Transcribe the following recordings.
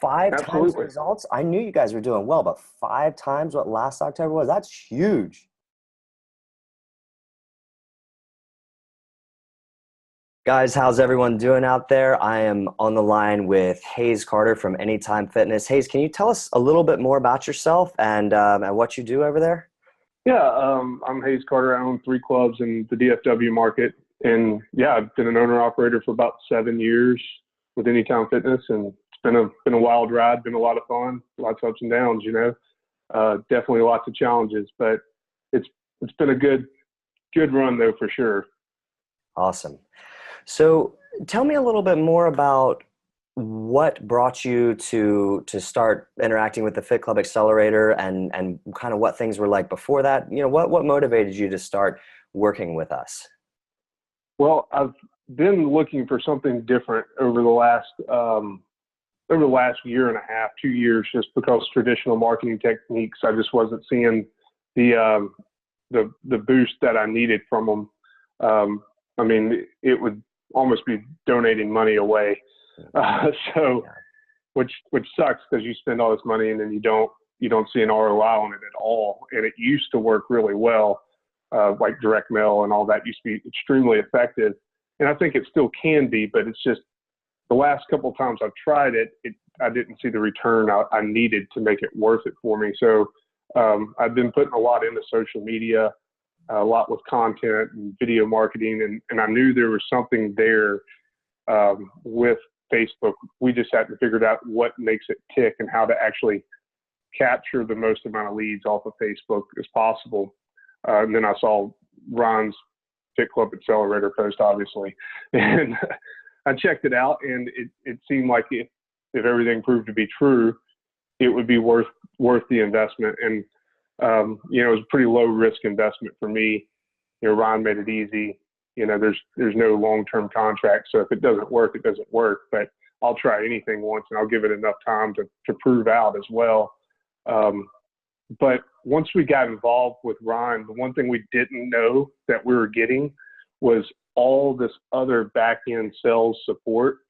Five times the Absolutely. results? I knew you guys were doing well, but five times what last October was? That's huge. Guys, how's everyone doing out there? I am on the line with Hayes Carter from Anytime Fitness. Hayes, can you tell us a little bit more about yourself and what you do over there? Yeah, I'm Hayes Carter. I own three clubs in the DFW market. And yeah, I've been an owner operator for about 7 years with Anytime Fitness. And it's been a wild ride, been a lot of fun, lots of ups and downs, definitely lots of challenges, but it's, it's been a good run though, for sure. Awesome. So tell me a little bit more about what brought you to start interacting with the Fit Club Accelerator and kind of what things were like before that. What motivated you to start working with us? Well, I've been looking for something different over the last year and a half, 2 years, just because traditional marketing techniques, I just wasn't seeing the boost that I needed from them. I mean, it would almost be donating money away. So, which sucks because you spend all this money and then you don't see an ROI on it at all. And it used to work really well, like direct mail and all that used to be extremely effective. And I think it still can be, but it's just the last couple of times I've tried it, I didn't see the return I needed to make it worth it for me. So I've been putting a lot into social media, a lot with content and video marketing, and I knew there was something there with Facebook. We just hadn't figured out what makes it tick and how to actually capture the most amount of leads off of Facebook as possible. And then I saw Ron's Fit Club Accelerator post, obviously, and I checked it out, and it seemed like if everything proved to be true, it would be worth the investment. And it was a pretty low risk investment for me. Ron made it easy. There's no long-term contract. So if it doesn't work, it doesn't work, but I'll try anything once and I'll give it enough time to prove out as well. But once we got involved with Ron, the one thing we didn't know that we were getting was all this other back-end sales support.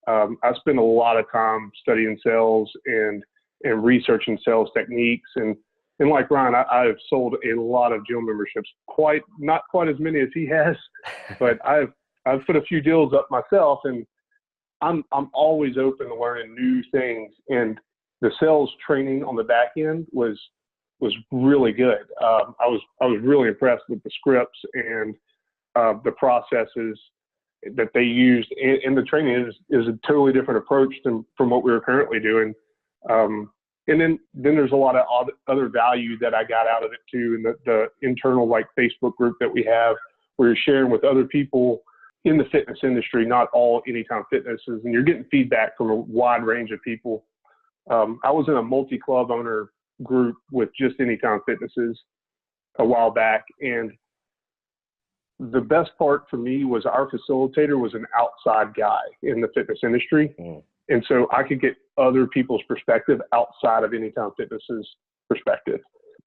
I spent a lot of time studying sales and researching sales techniques. And like Ron, I've sold a lot of gym memberships, not quite as many as he has, but I've put a few deals up myself, and I'm always open to learning new things. And the sales training on the back end was really good. I was really impressed with the scripts and the processes that they used, and the training is a totally different approach from what we were currently doing. And then there's a lot of other value that I got out of it too. And the internal Facebook group that we have, where you're sharing with other people in the fitness industry, not all Anytime Fitnesses, and you're getting feedback from a wide range of people. I was in a multi-club owner group with just Anytime Fitnesses a while back, and the best part for me was our facilitator was an outside guy in the fitness industry. And so I could get other people's perspective outside of Anytime Fitness's perspective.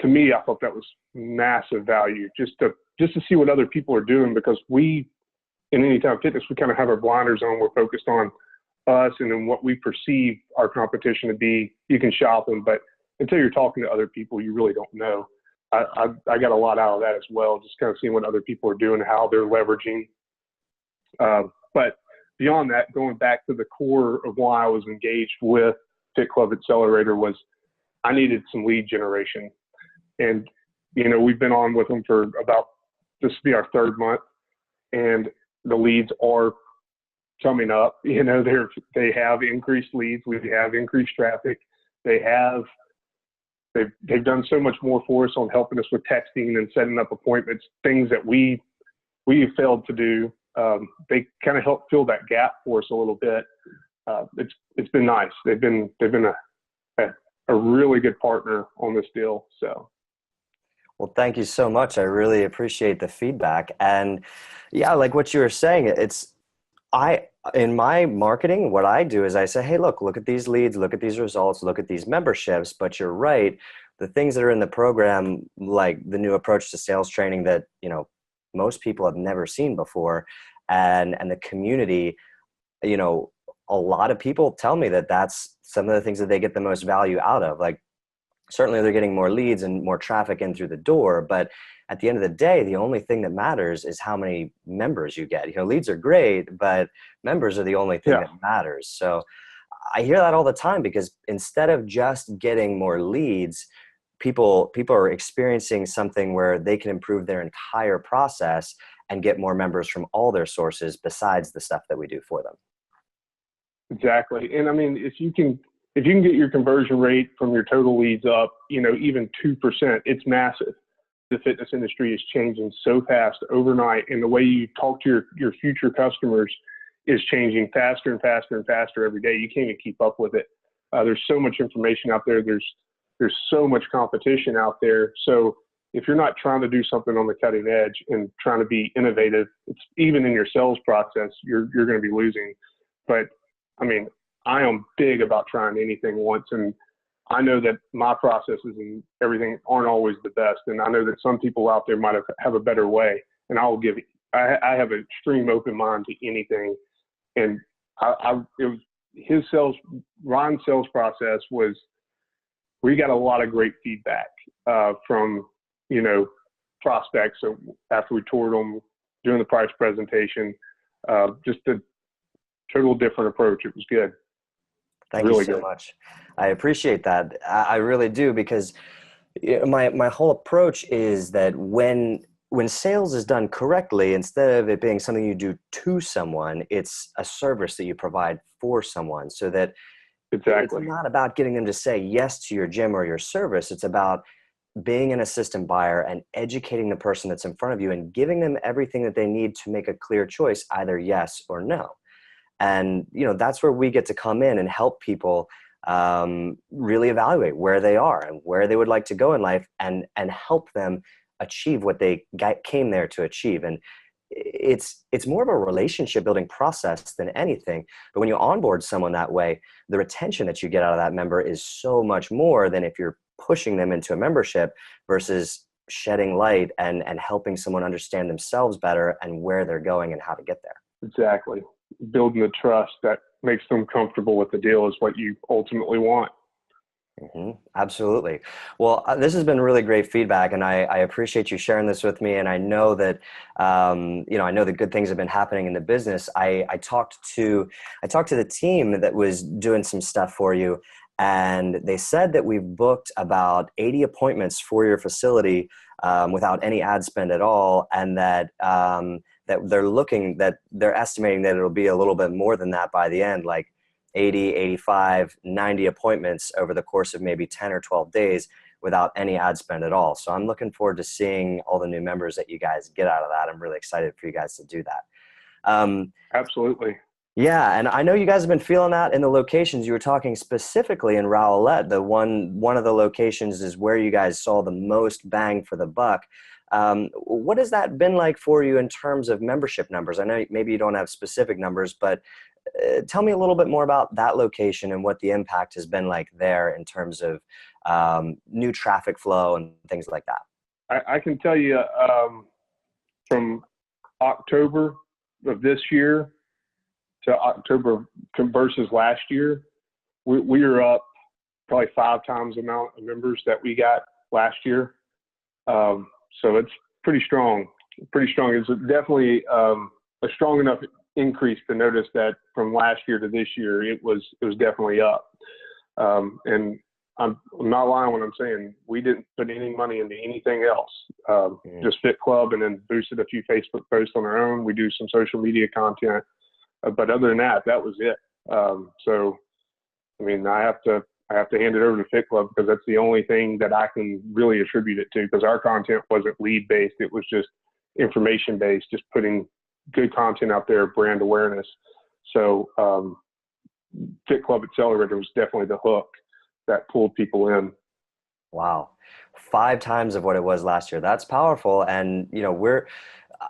To me, I thought that was massive value just to see what other people are doing, because we, in Anytime Fitness, we kind of have our blinders on. We're focused on us and then what we perceive our competition to be. You can shop them, but until you're talking to other people, you really don't know. I got a lot out of that as well, just kind of seeing what other people are doing, how they're leveraging. But beyond that, going back to the core of why I was engaged with Fit Club Accelerator was I needed some lead generation. And, we've been on with them for about, this will be our third month, and the leads are coming up. They have increased leads. We have increased traffic. They've done so much more for us on helping us with texting and setting up appointments, things that we failed to do. They kind of helped fill that gap for us a little bit. It's been nice. They've been a really good partner on this deal. So. Well, thank you so much. I really appreciate the feedback. And yeah, like what you were saying, in my marketing, what I do is I say, hey, look at these leads, look at these results, look at these memberships. But you're right. The things that are in the program, like the new approach to sales training that, most people have never seen before, and the community, a lot of people tell me that that's some of the things that they get the most value out of. Like, certainly they're getting more leads and more traffic in through the door, but at the end of the day, the only thing that matters is how many members you get. You know, leads are great, but members are the only thing Yeah. that matters. So I hear that all the time, because instead of just getting more leads, people are experiencing something where they can improve their entire process and get more members from all their sources besides the stuff that we do for them. Exactly. And I mean, if you can get your conversion rate from your total leads up, you know, even 2%, it's massive. The fitness industry is changing so fast overnight, and the way you talk to your future customers is changing faster and faster and faster every day. You can't even keep up with it. There's so much information out there. There's so much competition out there. So if you're not trying to do something on the cutting edge and trying to be innovative, it's even in your sales process, you're going to be losing. But I mean, I am big about trying anything once, and I know that my processes and everything aren't always the best, and I know that some people out there might have a better way. And I have an extreme open mind to anything. And it was Ryan's sales process was, we got a lot of great feedback from, you know, prospects. So after we toured them, doing the price presentation, just a total different approach. It was good. Thank you Really so good. much. I appreciate that. I really do, because my whole approach is that when sales is done correctly, instead of it being something you do to someone, it's a service that you provide for someone, so that it's Exactly. not about getting them to say yes to your gym or your service. It's about being an assistant buyer and educating the person that's in front of you and giving them everything that they need to make a clear choice, either yes or no. And, you know, that's where we get to come in and help people really evaluate where they are and where they would like to go in life, and help them achieve what they came there to achieve. And it's more of a relationship building process than anything. But when you onboard someone that way, the retention that you get out of that member is so much more than if you're pushing them into a membership versus shedding light and helping someone understand themselves better and where they're going and how to get there. Exactly. Building the trust that makes them comfortable with the deal is what you ultimately want. Absolutely. Well, this has been really great feedback, and I appreciate you sharing this with me. And I know that, you know, I know that good things have been happening in the business. I talked to the team that was doing some stuff for you, and they said that we've booked about 80 appointments for your facility without any ad spend at all, and that they're estimating that it'll be a little bit more than that by the end, like 80, 85, 90 appointments over the course of maybe 10 or 12 days without any ad spend at all. So I'm looking forward to seeing all the new members that you guys get out of that. I'm really excited for you guys to do that. Absolutely. Yeah, and I know you guys have been feeling that in the locations. You were talking specifically in Rowlett. One of the locations is where you guys saw the most bang for the buck. What has that been like for you in terms of membership numbers? I know maybe you don't have specific numbers, but tell me a little bit more about that location and what the impact has been like there in terms of new traffic flow and things like that. I can tell you from October of this year to October versus last year, we are up probably 5 times the amount of members that we got last year. So it's pretty strong. It's definitely a strong enough increase to notice that from last year to this year, it was definitely up. And I'm not lying when I'm saying we didn't put any money into anything else. Just Fit Club, and then boosted a few Facebook posts on our own. We do some social media content, but other than that, that was it. So, I mean, I have to hand it over to Fit Club, because that's the only thing that I can really attribute it to, because our content wasn't lead based. It was just information based, just putting good content out there, brand awareness. So Fit Club Accelerator was definitely the hook that pulled people in. Wow. 5 times of what it was last year. That's powerful. And, you know,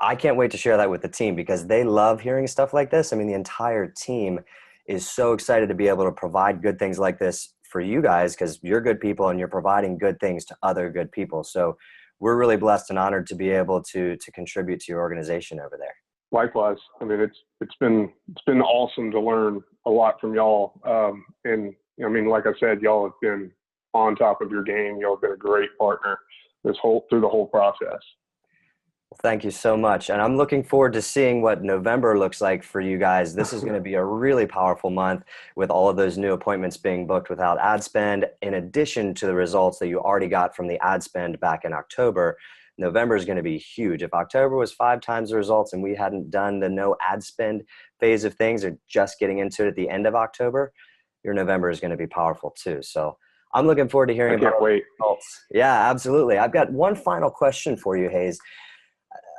I can't wait to share that with the team, because they love hearing stuff like this. I mean, the entire team is so excited to be able to provide good things like this for you guys, because you're good people and you're providing good things to other good people. So we're really blessed and honored to be able to contribute to your organization over there. Likewise. I mean, it's been awesome to learn a lot from y'all. And I mean, like I said, y'all have been on top of your game. Y'all have been a great partner through the whole process. Well, thank you so much. And I'm looking forward to seeing what November looks like for you guys. This is going to be a really powerful month with all of those new appointments being booked without ad spend, in addition to the results that you already got from the ad spend back in October. November is going to be huge. If October was 5 times the results and we hadn't done the no ad spend phase of things or just getting into it at the end of October, your November is going to be powerful too. So I'm looking forward to hearing about the results. Yeah, absolutely. I've got one final question for you, Hayes.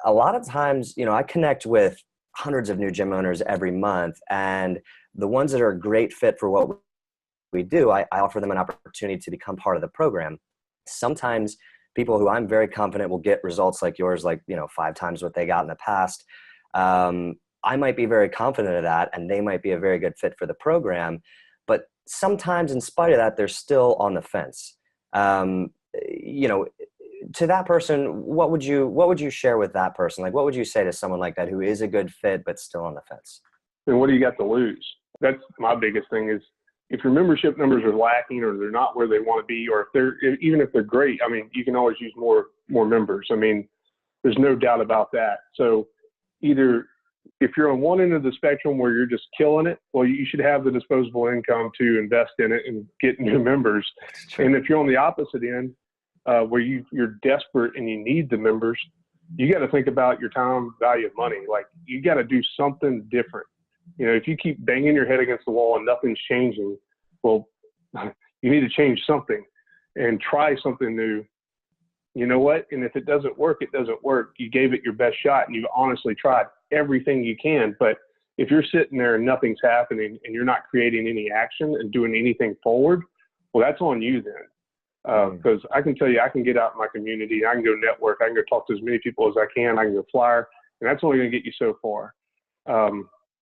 A lot of times, I connect with hundreds of new gym owners every month, and the ones that are a great fit for what we do, I offer them an opportunity to become part of the program. Sometimes people who I'm very confident will get results like yours, like, 5 times what they got in the past. I might be very confident of that, and they might be a very good fit for the program. But sometimes in spite of that, they're still on the fence. To that person, what would you share with that person? Like, what would you say to someone like that who is a good fit but still on the fence? And what do you got to lose? That's my biggest thing is if your membership numbers are lacking or they're not where they want to be, or even if they're great, I mean, you can always use more members. I mean, there's no doubt about that. So either if you're on one end of the spectrum where you're just killing it, well, you should have the disposable income to invest in it and get new members. And if you're on the opposite end, where you're desperate and you need the members, you got to think about your time value of money. Like, you got to do something different. If you keep banging your head against the wall and nothing's changing, well, you need to change something and try something new. You know what? And if it doesn't work, it doesn't work. You gave it your best shot and you've honestly tried everything you can. But if you're sitting there and nothing's happening and you're not creating any action and doing anything forward, well, that's on you then. Because I can tell you, I can get out in my community, I can go network, I can go talk to as many people as I can go flyer, and that's only going to get you so far.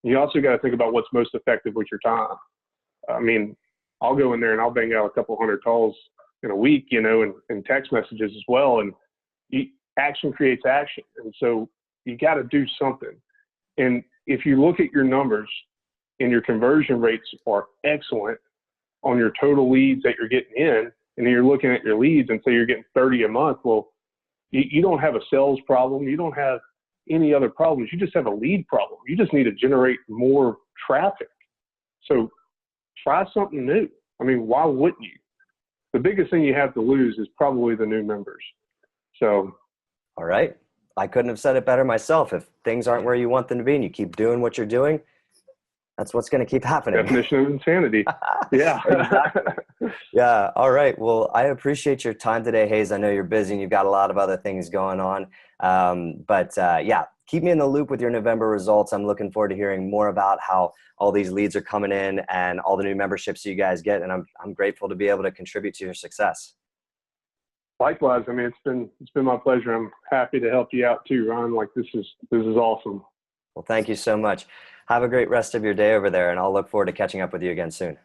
You also got to think about what's most effective with your time. I mean, I'll go in there and I'll bang out a couple hundred calls in a week, and text messages as well. And action creates action. And so you got to do something. And if you look at your numbers and your conversion rates are excellent on your total leads that you're getting in, and you're looking at your leads and say you're getting 30 a month, well, you don't have a sales problem. You don't have any other problems. You just have a lead problem. You just need to generate more traffic. So try something new. I mean, why wouldn't you? The biggest thing you have to lose is probably the new members. So. All right. I couldn't have said it better myself. If things aren't where you want them to be and you keep doing what you're doing, that's what's going to keep happening. Definition of insanity. Yeah. Exactly. Yeah. All right. Well, I appreciate your time today, Hayes. I know you're busy and you've got a lot of other things going on. Yeah, keep me in the loop with your November results. I'm looking forward to hearing more about how all these leads are coming in and all the new memberships you guys get. And I'm grateful to be able to contribute to your success. Likewise. I mean, it's been my pleasure. I'm happy to help you out too, Ron. Like, this is awesome. Well, thank you so much. Have a great rest of your day over there, and I'll look forward to catching up with you again soon.